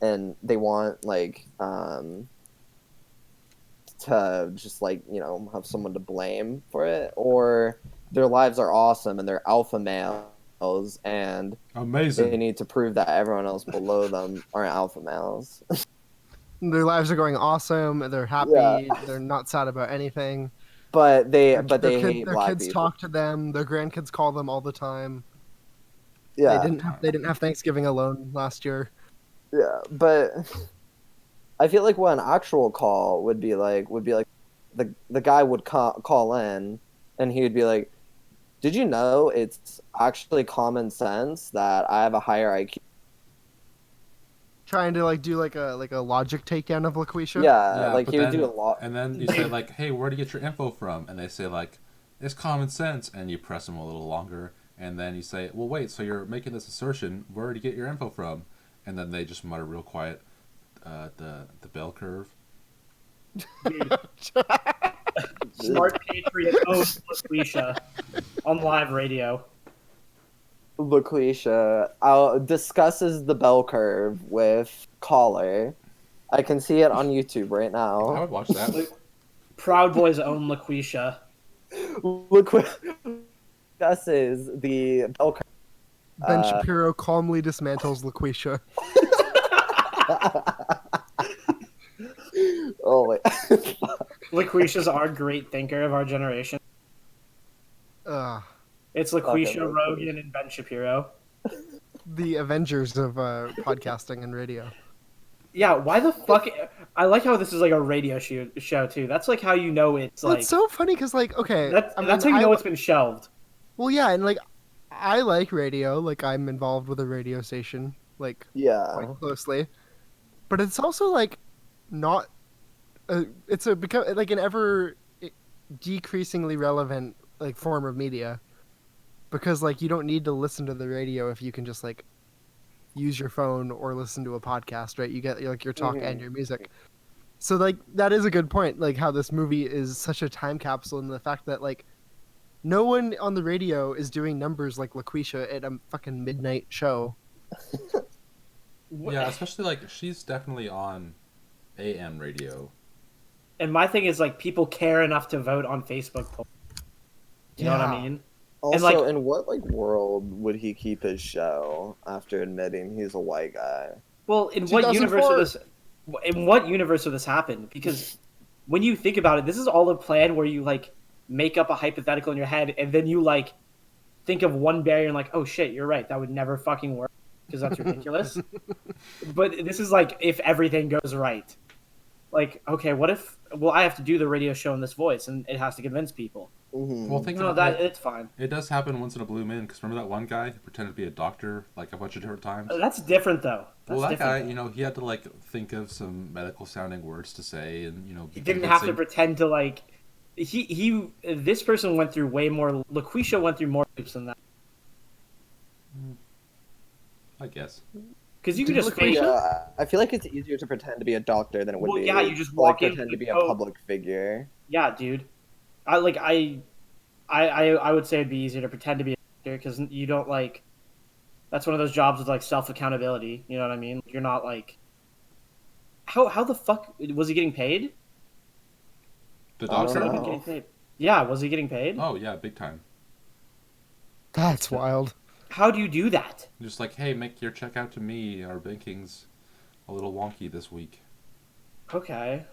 and they want like to just like have someone to blame for it, or their lives are awesome and they're alpha males and they Amazing. need to prove that everyone else below them aren't alpha males. Their lives are going awesome. They're happy. Yeah. They're not sad about anything. But they hate Their black kids people. talk to them. Their grandkids call them all the time. Yeah, They didn't have Thanksgiving alone last year. yeah, but I feel like what an actual call would be like the guy would call in and he would be like, "Did you know it's actually common sense that I have a higher IQ?" Trying to like do like a logic takedown of Loqueesha. Yeah, like but he would then- do a lot. And then you say like, "Hey, where do you get your info from?" And they say like, "It's common sense." And you press them a little longer, and then you say, "Well, wait. So you're making this assertion? Where do you get your info from?" And then they just mutter real quiet, "The bell curve." Smart Patriot owns Loqueesha on live radio. Loqueesha discusses the bell curve with caller. I can see it on YouTube right I now. would watch that. Proud Boys own Loqueesha. Discusses the bell curve. Ben Shapiro calmly dismantles Loqueesha. Oh wait. Loqueesha's our great thinker of our generation. It's Loqueesha, Okay, Rogan, and Ben Shapiro. The Avengers of podcasting and radio. Yeah, why the fuck? I like how this is like a radio show too. That's like how you know it's Well, like it's so funny because like okay, that's how you know it's been shelved. Well, yeah, and like I like radio. Like I'm involved with a radio station like Yeah. quite closely, but it's also like not. It's become like an ever decreasingly relevant like form of media, because like you don't need to listen to the radio if you can just like use your phone or listen to a podcast, right? You get like your talk and your music. So like that is a good point, like how this movie is such a time capsule, and the fact that like no one on the radio is doing numbers like Loqueesha at a fucking midnight show. Yeah, especially like she's definitely on AM radio. And my thing is like people care enough to vote on Facebook polls. You know what I Yeah. mean? Also, like- in what like world would he keep his show after admitting he's a white guy? Well, in what universe would 2004. this? In what universe would this happen? Because when you think about it, this is all a plan where you like make up a hypothetical in your head, and then you like think of one barrier and like, oh shit, you're right, that would never fucking work because that's ridiculous. But this is like if everything goes right. Like, okay, what if? Well, I have to do the radio show in this voice, and it has to convince people. Well, think No, about that it. it's fine. It does happen once in a blue moon. Because remember that one guy who pretended to be a doctor like a bunch of different times. That's different though. That's Well, that different, guy, though. you know, he had to like think of some medical sounding words to say, and you know, He be didn't have to convincing. pretend to like. This person went through way more. Loqueesha went through more hoops than that. I guess. Because you can Did just Loqueesha- fake. Yeah, I feel like it's easier to pretend to be a doctor than it would Well, be. yeah, you just to, like walk in pretend with to be the a coat. public figure. Yeah, dude. I would say it'd be easier to pretend to be a doctor because you don't like. That's one of those jobs with like self accountability. You know what I mean? You're not like. How the fuck was he getting paid? The I don't Looks like he'd been know. getting paid. Yeah, was he getting paid? Oh yeah, big time. That's wild. How do you do that? Just like, hey, make your check out to me. Our banking's a little wonky this week. Okay.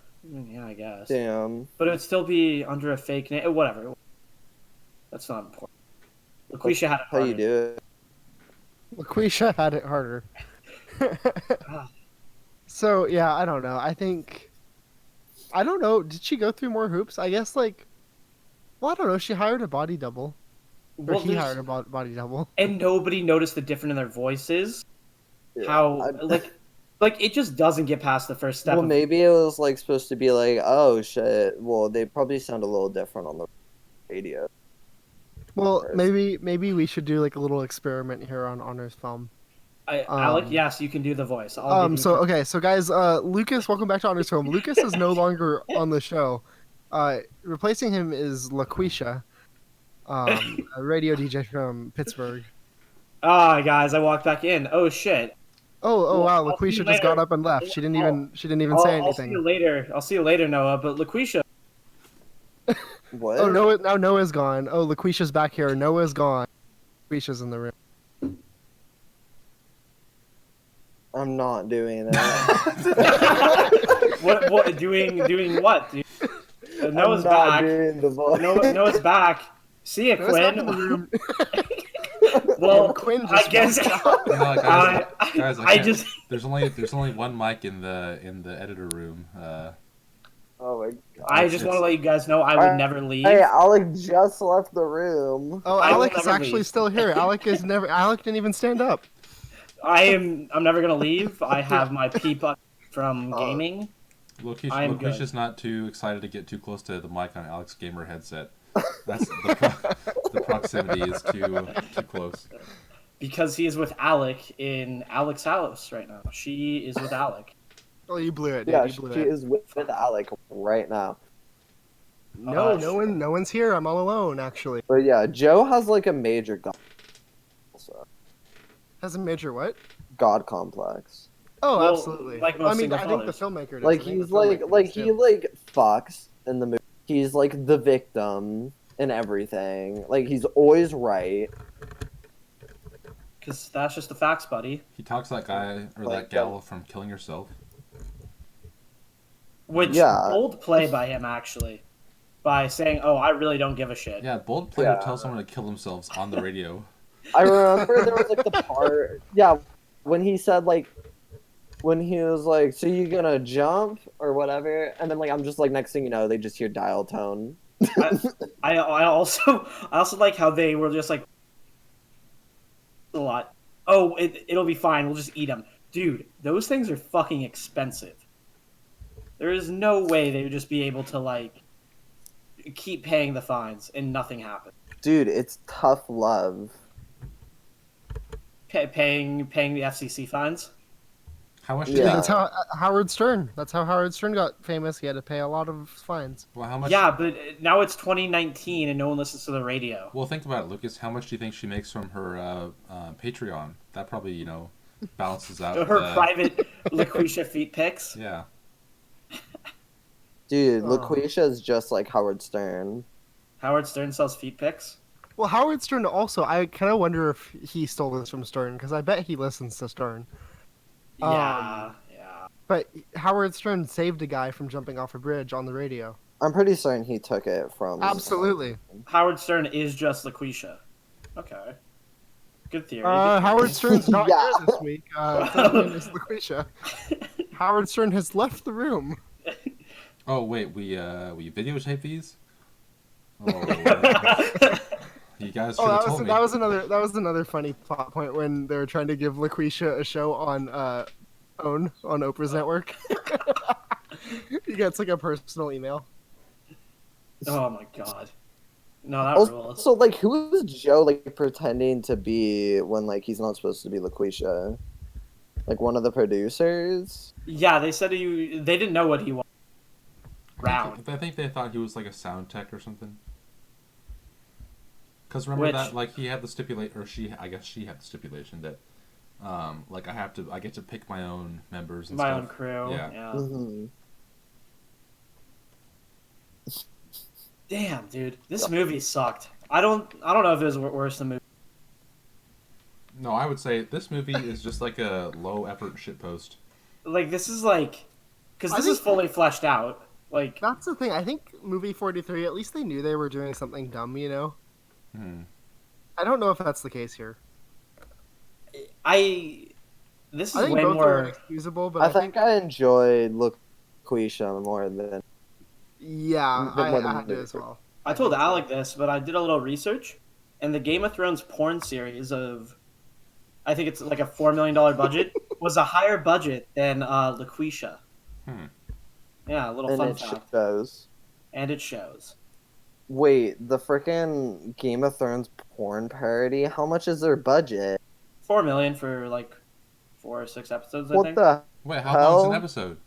Yeah, I guess. Damn. But it would still be under a fake name. Whatever. That's not important. Loqueesha had it How you harder. do it? Loqueesha had it harder. So yeah, I don't know. I don't know. Did she go through more hoops? I guess like, well, I don't know. She hired a body double, or Well, he there's- hired a body double. and nobody noticed the difference in their voices. Yeah, How I- like it just doesn't get past the first step. Well, of- maybe it was like supposed to be like, oh shit. Well, they probably sound a little different on the radio. Well, First. maybe we should do like a little experiment here on Honors Film. Alec, yes, you can do the voice. I'll give you So okay, so guys, Lucas, welcome back to Honors Film. Lucas is no longer on the show. Replacing him is Loqueesha, a radio DJ from Pittsburgh. guys, I walked back in. Oh shit. Oh Well, wow, I'll see you Loqueesha just later. got up and left. She didn't even say I'll see you anything. later. I'll see you later, Noah. But Loqueesha, What? Oh no, now Noah's gone. Oh, Loqueesha's back here. Noah's gone. Loqueesha's in the room. I'm not doing that. what doing what? Dude? Noah's I'm not back. doing the voice. Noah's back. See ya, Noah's back in the Quinn. room. Well, Quinn I just guess walked No, guys, guys, I I can't- just There's only one mic in the editor room. Oh my god. I just want to let you guys know I would never leave. Hey, Alec just left the room. Oh, I will Alec is never actually leave. still here. Alec didn't even stand up. I'm never gonna leave. I have my peep up from gaming. I am good. Loqueesha's not too excited to get too close to the mic on Alec's gamer headset. That's the proximity is too close. Because he is with Alec in Alec's house right now. She is with Alec. Oh, you blew it. Dude. Yeah, You she blew it. is with Alec right now. No, no one's here. I'm all alone, actually. But yeah, Joe has like a major Has a major what? god complex. Oh, Well, absolutely. like most I mean, single I think the fathers. filmmaker does. Like I think he's the like filmmaker does, he too. like fucks in the movie. He's like the victim and everything. Like he's always right. Because that's just the facts, buddy. He talks that guy or Like, that gal from killing herself. Which Yeah. bold play by him actually, by saying, "Oh, I really don't give a shit." Yeah, bold play Yeah. to tell someone to kill themselves on the radio. I remember there was like the part, yeah, when he said like, when he was like, "So you gonna jump or whatever?" And then like I'm just like, next thing you know, they just hear dial tone. I also like how they were just like a lot. Oh, it'll be fine. We'll just eat them, dude. Those things are fucking expensive. There is no way they would just be able to like keep paying the fines and nothing happens. Dude, it's tough love. Paying the FCC fines. How much? Do you Yeah. think, That's how Howard Stern. That's how Howard Stern got famous. He had to pay a lot of fines. well, how much? Yeah, but now it's 2019 and no one listens to the radio. Well, think about it, Lucas. How much do you think she makes from her Patreon? That probably balances out. Her private Loqueesha feet pics. Yeah. Dude, Oh. Loqueesha is just like Howard Stern. Howard Stern sells feet pics. Well, Howard Stern also. I kind of wonder if he stole this from Stern because I bet he listens to Stern. Yeah. But Howard Stern saved a guy from jumping off a bridge on the radio. I'm pretty certain he took it from. Absolutely. Howard Stern is just Loqueesha. Okay. Good theory. Howard Stern's not Yeah. here this week. Filming is Loqueesha. Howard Stern has left the room. Oh wait, we videotape these. Oh, you guys should have told me. That was another funny plot point when they were trying to give Loqueesha a show on on Oprah's network. He gets like a personal email. Oh my god. No, that rules. So like, who is Joe like pretending to be when like he's not supposed to be Loqueesha? Like one of the producers? Yeah, they said they didn't know what he was. Round. I think they thought he was like a sound tech or something. Because remember that like he had the stipulation, or I guess she had the stipulation that like I get to pick my own members and my stuff. own crew. Yeah. Mm-hmm. Damn, dude, this movie sucked. I don't know if it was worse than the movie. No, I would say this movie is just like a low effort shitpost. Like this is like, because this is fully fleshed out. Like that's the thing. I think movie 43. At least they knew they were doing something dumb. You know. I don't know if that's the case here. This is I think way both more are excusable, but I think I enjoyed Loqueesha more than. Yeah, I did as well. I told Alec this, but I did a little research, and the Game of Thrones porn series of, I think it's like a $4 million budget, was a higher budget than Loqueesha. Yeah, a little fun fact. And it shows. Wait, the frickin' Game of Thrones porn parody, how much is their budget? $4 million for like 4 or 6 episodes, I What think. the Wait, how long is an episode?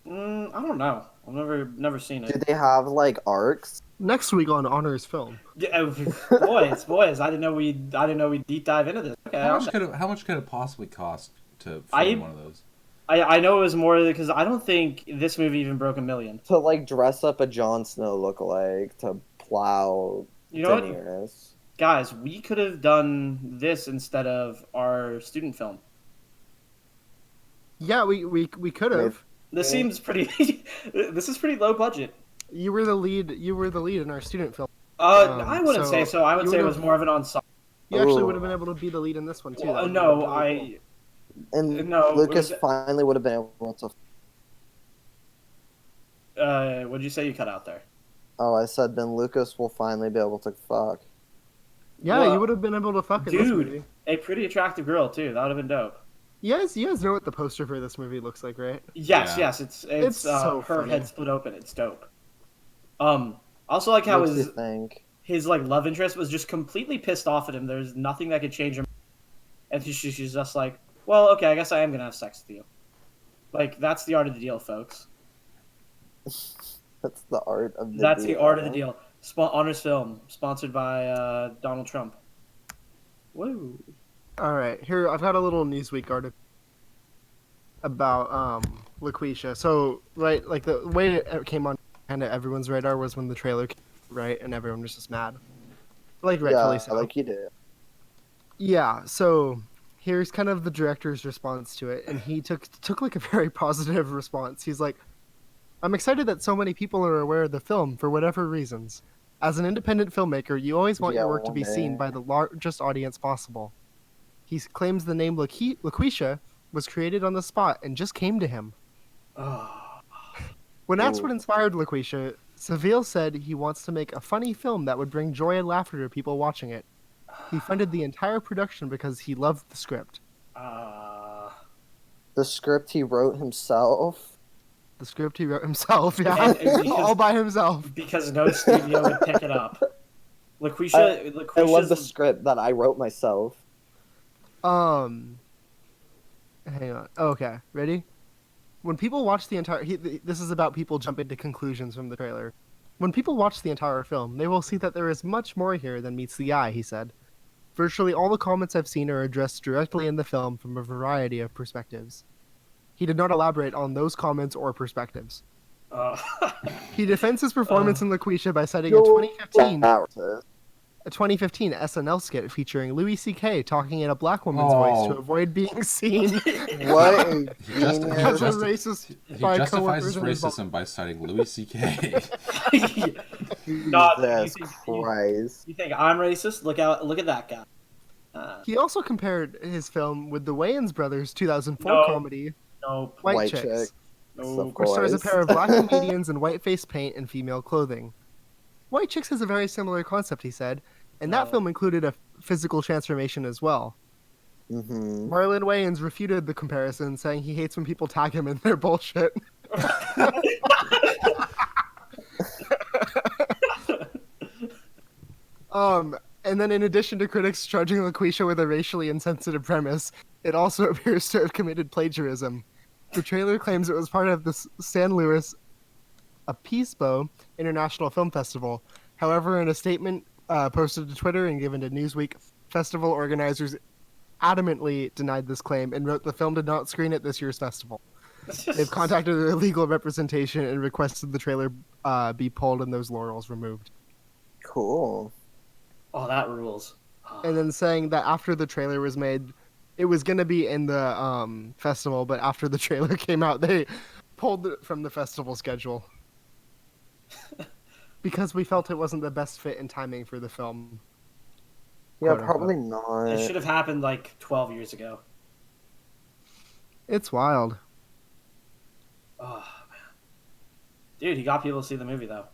I don't know. I've never seen it. Do they have like arcs? Next week on Honors Film. Yeah, boys, I didn't know we'd deep dive into this. Okay, How much could it possibly cost to film one of those? I know it was more because I don't think this movie even broke $1 million. To like dress up a Jon Snow lookalike to plow Daenerys. What? Guys, we could have done this instead of our student film. Yeah, we could have. This seems pretty. This is pretty low budget. You were the lead. You were the lead in our student film. I wouldn't say so. I would say it was more of an ensemble. You actually would have been able to be the lead in this one too. No, Lucas finally would have been able to. What did you say you cut out there? Oh, I said then Lucas will finally be able to fuck. Yeah, you would have been able to fuck in this movie. A pretty attractive girl too. That would have been dope. You guys know what the poster for this movie looks like, right? Yes, it's so her funny. head split open. It's dope. Also like how his like love interest was just completely pissed off at him. There's nothing that could change him, and she's just like, well, okay, I guess I am gonna have sex with you. Like that's the art of the deal, folks. That's the art of the deal. That's the art of the deal. Honors Film, sponsored by Donald Trump. Woo. All right, here I've got a little Newsweek article about Loqueesha. So, right, like the way it came on kind of everyone's radar was when the trailer came, right, and everyone was just mad. Like rightfully so. Like you did. Yeah, so here's kind of the director's response to it, and he took like a very positive response. He's like, I'm excited that so many people are aware of the film for whatever reasons. As an independent filmmaker, you always want your work to be seen by the largest audience possible. He claims the name Loqueesha was created on the spot and just came to him. When asked what inspired Loqueesha, Seville said he wants to make a funny film that would bring joy and laughter to people watching it. He funded the entire production because he loved the script. The script he wrote himself? The script he wrote himself, yeah. All by himself. Because no studio would pick it up. Loqueesha, I love the script that I wrote myself. Hang on. Okay, ready? When people watch the entire... this is about people jumping to conclusions from the trailer. When people watch the entire film, they will see that there is much more here than meets the eye, he said. Virtually all the comments I've seen are addressed directly in the film from a variety of perspectives. He did not elaborate on those comments or perspectives. He defends his performance in Loqueesha by citing a 2015... a 2015 SNL skit featuring Louis C.K. talking in a black woman's voice to avoid being seen What a as a genius. racist He by justifies his coworkers and his boss. racism by citing Louis C.K. Nah, Jesus you Christ. you think I'm racist? Look at that guy. He also compared his film with the Wayans brothers' 2004 No. comedy Nope. White Chicks, Nope. which stars a pair of black comedians in white-face paint and female clothing. White Chicks has a very similar concept, he said, and that film included a physical transformation as well. Mm-hmm. Marlon Wayans refuted the comparison, saying he hates when people tag him in their bullshit. And then in addition to critics charging Loqueesha with a racially insensitive premise, it also appears to have committed plagiarism. The trailer claims it was part of the San Luis Obispo International Film Festival. However, in a statement posted to Twitter and given to Newsweek, festival organizers adamantly denied this claim and wrote the film did not screen at this year's festival. They've contacted their legal representation and requested the trailer be pulled and those laurels removed. Cool. Oh, that rules. And then saying that after the trailer was made, it was going to be in the festival, but after the trailer came out, they pulled it from the festival schedule. Because we felt it wasn't the best fit in timing for the film. Yeah, Quote, probably unquote. not. It should have happened like 12 years ago. It's wild. Oh, man. Dude, he got people to see the movie, though.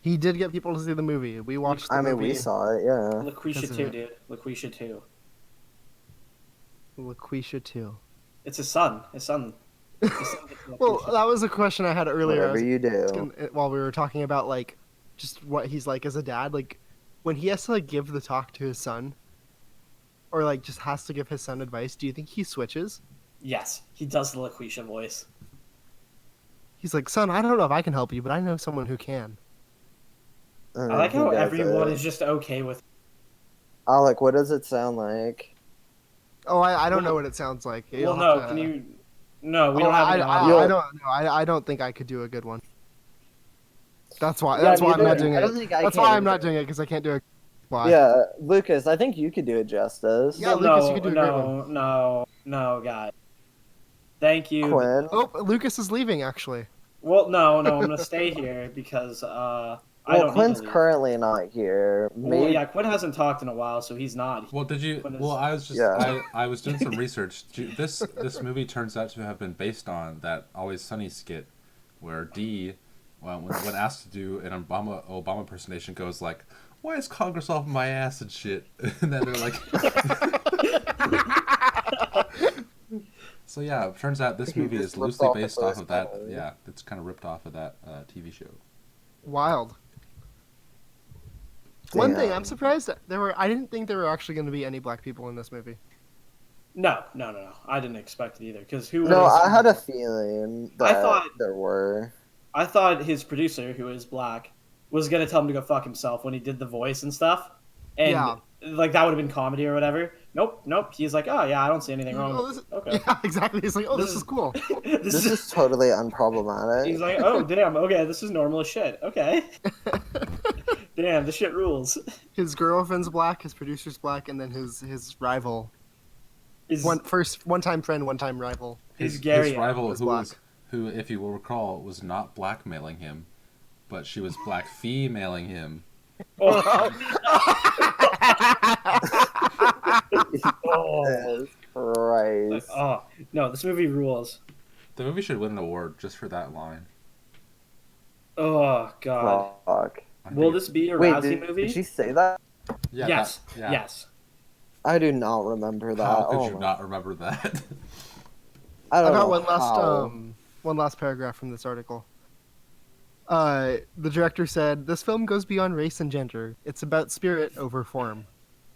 He did get people to see the movie. We watched the movie. we saw it, yeah. Loqueesha Because of 2, it. dude. Loqueesha 2. Loqueesha 2. It's his son. His son. His son gets Well, Loqueesha. that was a question I had earlier. Whatever you do. While we were talking about, like, just what he's like as a dad. Like, when he has to, like, give the talk to his son, or, like, just has to give his son advice, do you think he switches? Yes, he does the Loqueesha voice. He's like, son, I don't know if I can help you, but I know someone who can. I like how everyone is just okay with. Alec, what does it sound like? Oh, I don't know what it sounds like. Well, no, can you? No, we don't have any I audio. don't know. I don't think I could do a good one. That's why. Yeah, That's why I'm neither- not doing I it. don't think I That's can why I'm not either. doing it because I can't do it. Why? Yeah, Lucas, I think you could do it justice. Yeah, Well, Lucas, you could do a great no, guys. Thank you. Quinn. Oh, Lucas is leaving actually. Well, no, I'm gonna stay here because I Well, don't Quinn's need to leave. currently not here. Well, Maybe. yeah, Quinn hasn't talked in a while, so he's not. Well, did you? Quinn is- Well, I was just Yeah. I was doing some research. This movie turns out to have been based on that Always Sunny skit, where Dee, well, when asked to do an Obama impersonation, goes like, "Why is Congress off my ass and shit?" And then they're like. So yeah, it turns out this He movie just is ripped loosely off the based off first of that. one. Yeah, it's kind of ripped off of that TV show. Wild. One thing Damn. I'm surprised that I didn't think there were actually going to be any black people in this movie. No. I didn't expect it either. Because who? No, would've- I had a feeling I that thought- there were. I thought his producer, who is black, was gonna tell him to go fuck himself when he did the voice and stuff, and Yeah. like that would have been comedy or whatever. Nope. He's like, oh yeah, I don't see anything wrong. Oh, with this it. Okay. Yeah, exactly. He's like, oh, this is cool. this This is totally unproblematic. He's like, oh damn, okay, this is normal as shit. Okay. Damn, this shit rules. His girlfriend's black, his producer's black, and then his rival, Is one-time friend, one-time rival. His Gary his rival, was who black. was who, if you will recall, was not blackmailing him, but she was black femailing him. Oh, Jesus Christ. oh no, this movie rules. The movie should win an award just for that line. Oh god. Fuck. I Will think- this be a Wait, Razzie movie? did she say that? Yeah, yes. that- yeah. Yes. I do not remember that. How could Oh you my- not remember that? I I don't got know one last paragraph from this article. The director said, "This film goes beyond race and gender. It's about spirit over form.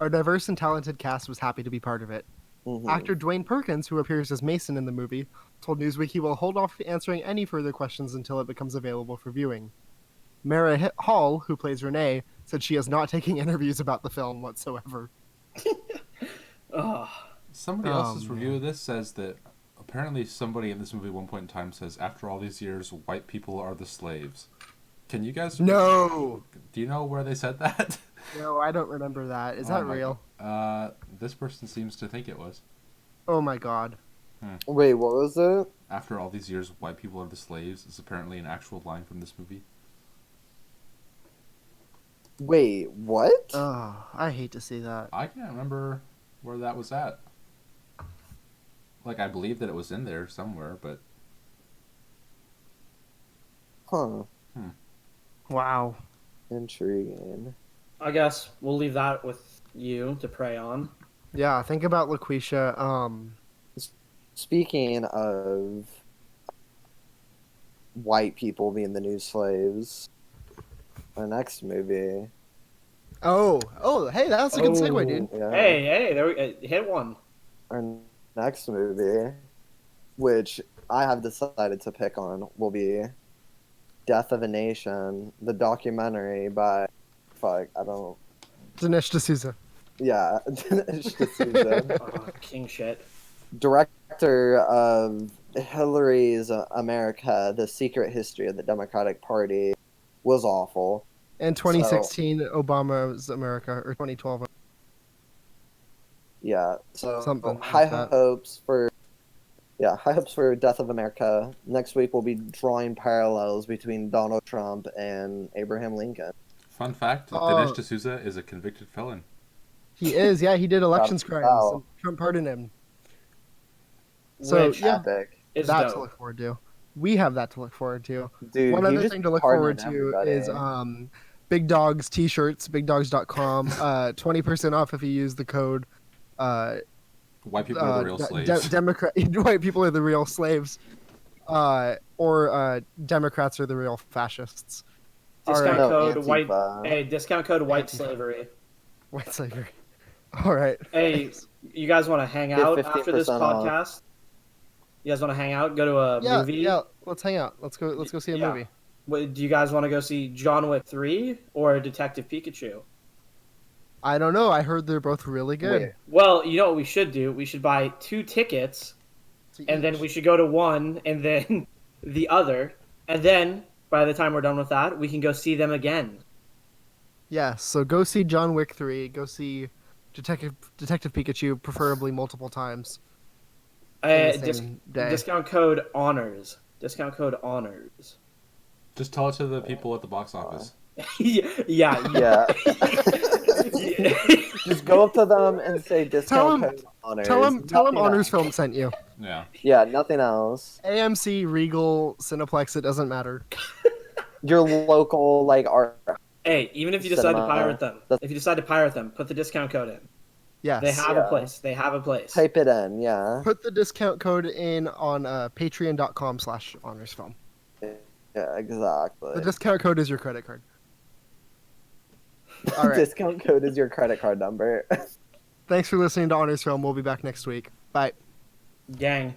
Our diverse and talented cast was happy to be part of it." Mhm. Actor Dwayne Perkins, who appears as Mason in the movie, told Newsweek he will hold off answering any further questions until it becomes available for viewing. Mara Hall, who plays Renee, said she is not taking interviews about the film whatsoever. Oh. Somebody Oh, else's man. review of this says that apparently somebody in this movie at one point in time says, after all these years, white people are the slaves. Can you guys? No. Do you know where they said that? No, I don't remember that. Is that real? This person seems to think it was. Oh my god. Wait, what was it? After all these years, white people are the slaves is apparently an actual line from this movie. Wait, what? Oh, I hate to see that. I can't remember where that was at. Like, I believe that it was in there somewhere, but... Huh. Wow. Intriguing. I guess we'll leave that with you to pray on. Yeah, think about Loqueesha. Speaking of white people being the new slaves, our next movie. Oh, hey, that's a good segue, dude. Yeah, Hey, there we hit one. our next movie, which I have decided to pick on, will be Death of a Nation, the documentary by, Dinesh D'Souza. yeah, Dinesh D'Souza. King shit. Director of Hillary's America, The Secret History of the Democratic Party, was awful. And 2016 Obama's America, or 2012. Yeah, so Something like high that. hopes for Death of America. Next week we'll be drawing parallels between Donald Trump and Abraham Lincoln. Fun fact, Dinesh D'Souza is a convicted felon. He is, yeah, he did elections crimes. Wow. And Trump pardoned him. So, Which yeah, Epic. is that dope. to look forward to. We have that to look forward to. Dude, One you other just thing to look forward pardoned to everybody. is Big Dogs t-shirts, bigdogs.com. 20% off if you use the code White people are the real slaves. Democrat white people are the real slaves. Or Democrats are the real fascists. Discount All code Antifa. white. Hey, discount code white Antifa. slavery. White slavery. All right. Hey, you guys want to hang Get out 15% after this off. podcast? You guys want to hang out? Go to a Yeah, movie? yeah. Let's hang out. Let's go see a Yeah. movie. Do you guys want to go see John Wick 3 or Detective Pikachu? I don't know. I heard they're both really good. Wait, Well, you know what we should do? We should buy 2 tickets, and then we should go to one, and then the other, and then by the time we're done with that, we can go see them again. Yeah, so go see John Wick 3. Go see Detective Pikachu, preferably multiple times. In the same day. Discount code honors. Discount code honors. Just tell it to the people at the box office. yeah. yeah. Just go up to them and say discount code honors. Tell them Nothing Honors else. Film sent you. Yeah. Yeah, nothing else. AMC, Regal, Cineplex, it doesn't matter. Your local art. Hey, even if you decide to Cinema. pirate them, put the discount code in. Yes. They have Yeah. a place. They have a place. Type it in, yeah. Put the discount code in on patreon.com/honorsfilm. Yeah, exactly. The discount code is your credit card. All right. Discount code is your credit card number. Thanks for listening to Honors Film. We'll be back next week. Bye. Gang.